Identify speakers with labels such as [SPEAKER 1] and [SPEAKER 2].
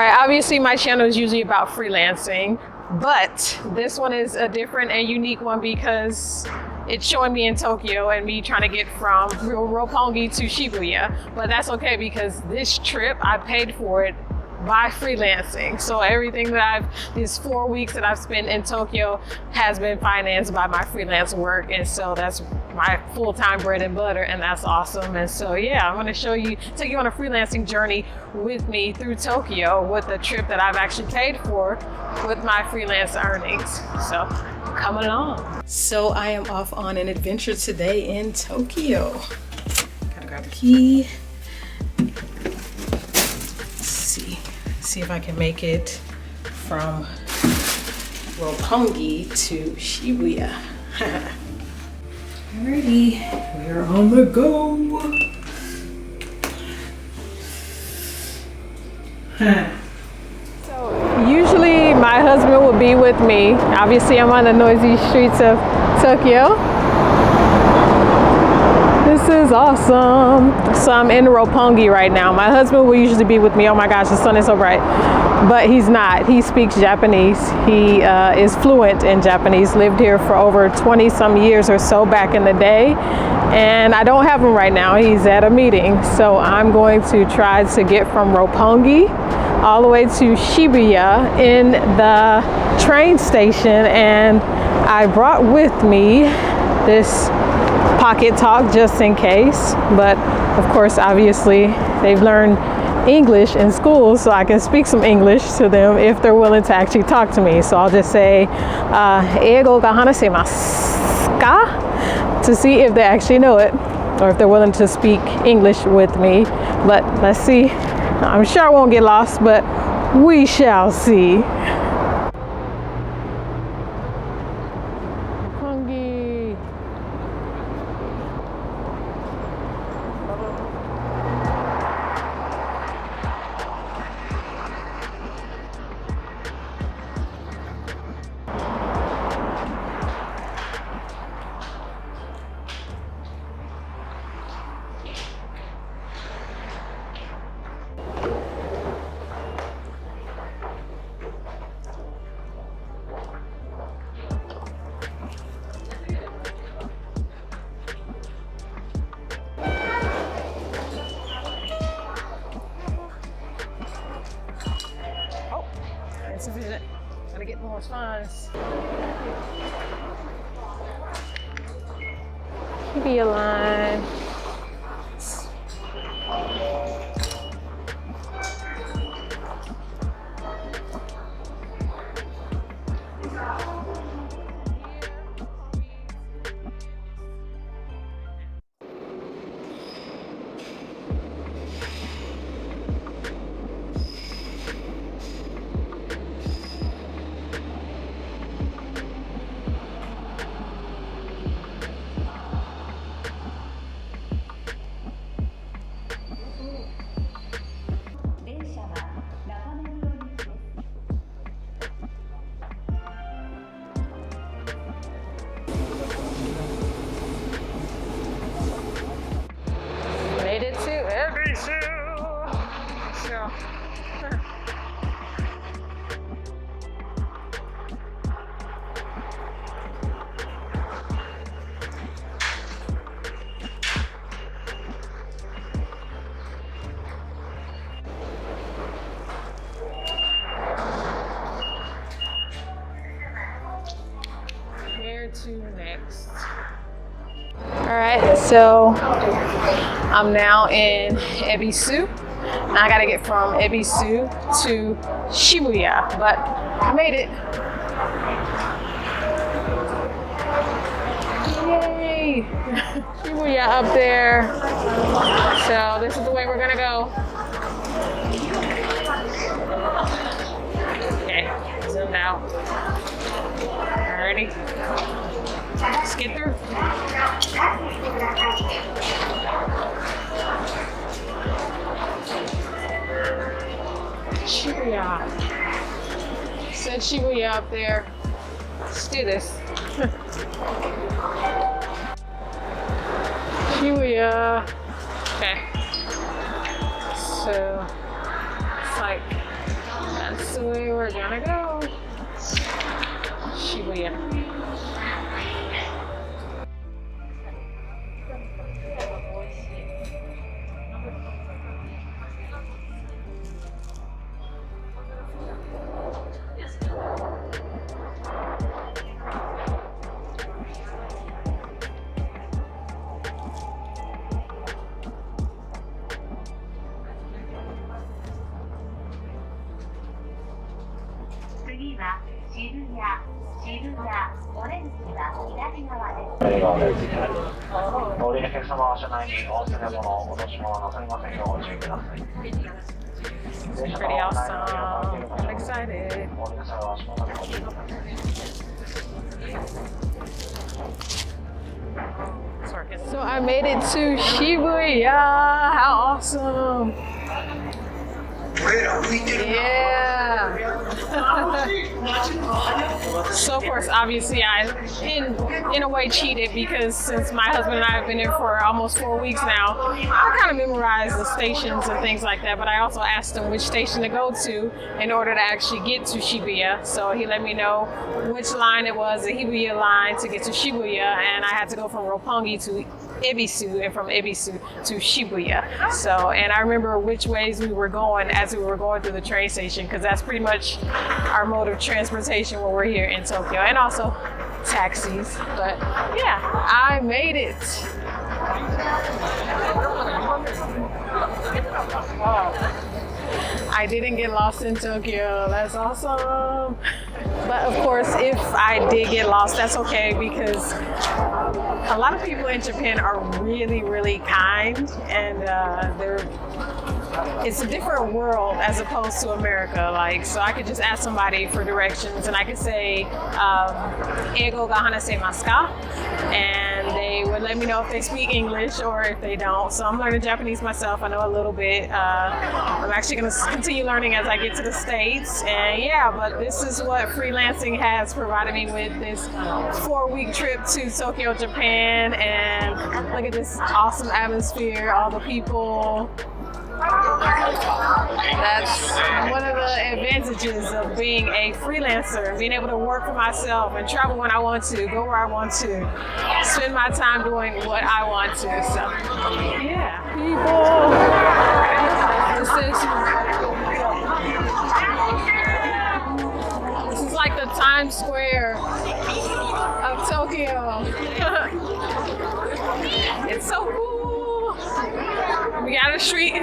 [SPEAKER 1] right, obviously my channel is usually about freelancing, but this one is a different and unique one because it's showing me in Tokyo and me trying to get from Roppongi to Shibuya. But that's okay because this trip, I paid for it by freelancing. So everything that these 4 weeks that I've spent in Tokyo has been financed by my freelance work. And so that's my full-time bread and butter, and that's awesome. And so yeah, I'm gonna take you on a freelancing journey with me through Tokyo with a trip that I've actually paid for with my freelance earnings. So come along. So I am off on an adventure today in Tokyo. Gotta grab the key. See if I can make it from Roppongi to Shibuya. Alrighty, we're on the go. So usually my husband will be with me. Obviously I'm on the noisy streets of Tokyo. This is awesome. So I'm in Roppongi right now. My husband will usually be with me. Oh my gosh, the sun is so bright. But he's not. He speaks Japanese. He is fluent in Japanese, lived here for over 20 some years or so back in the day. And I don't have him right now. He's at a meeting. So I'm going to try to get from Roppongi all the way to Shibuya in the train station. And I brought with me this pocket talk just in case, but of course obviously they've learned English in school, so I can speak some English to them if they're willing to actually talk to me. So I'll just say eigo ga hanasemasu ka to see if they actually know it or if they're willing to speak English with me. But let's see. I'm sure I won't get lost, but we shall see. Insufficient. Gotta get more funds. Shibuya line. To next. All right, so I'm now in Ebisu. Now I gotta get from Ebisu to Shibuya, but I made it. Yay! Shibuya up there. So this is the way we're gonna go. Okay, zoomed out. Alrighty. Let's get through. Shibuya. Said Shibuya up there. Let's do this. Shibuya. Okay. So it's like Obviously, we're gonna go Shibuya. Pretty awesome. I'm excited. So I made it to Shibuya. How awesome. Yeah. So of course, obviously, I in a way cheated because since my husband and I have been here for almost 4 weeks now, I kind of memorized the stations and things like that. But I also asked him which station to go to in order to actually get to Shibuya. So he let me know which line it was, the Shibuya line, to get to Shibuya, and I had to go from Roppongi to Ebisu, and from Ebisu to Shibuya. So, and I remember which ways we were going as we were going through the train station, because that's pretty much our mode of transportation when we're here in Tokyo, and also taxis. But yeah, I made it. I didn't get lost in Tokyo. That's awesome. But of course, if I did get lost, that's okay, because a lot of people in Japan are really, really kind, and it's a different world as opposed to America. Like, so I could just ask somebody for directions, and I could say, "Eigo ga hanasemasu ka?" and they would let me know if they speak English or if they don't. So I'm learning Japanese myself. I know a little bit. I'm actually going to continue learning as I get to the States. And yeah, but this is what freelancing has provided me with, this 4-week trip to Tokyo, Japan. And look at this awesome atmosphere, all the people. That's one of the advantages of being a freelancer, being able to work for myself and travel when I want to, go where I want to, spend my time doing what I want to. So, yeah, people. This is like the Times Square of Tokyo. It's so cool. We got a street